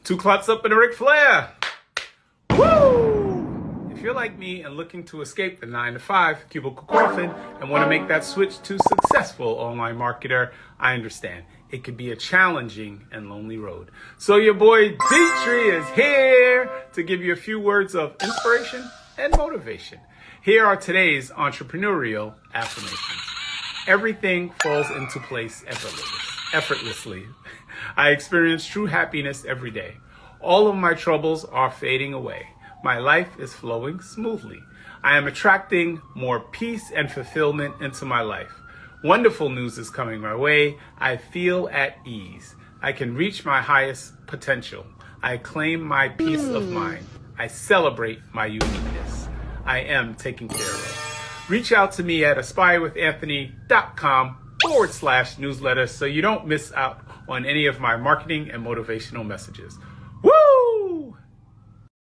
Two clots up in a Ric Flair. Woo! If you're like me and looking to escape the 9-to-5 cubicle coffin and want to make that switch to successful online marketer, I understand. It could be a challenging and lonely road. So your boy Detry is here to give you a few words of inspiration and motivation. Here are today's entrepreneurial affirmations. Everything falls into place effortlessly. I experience true happiness every day. All of my troubles are fading away. My life is flowing smoothly. I am attracting more peace and fulfillment into my life. Wonderful news is coming my way. I feel at ease. I can reach my highest potential. I claim my peace of mind. I celebrate my uniqueness. I am taken care of. Reach out to me at aspirewithanthony.com/newsletter so you don't miss out on any of my marketing and motivational messages.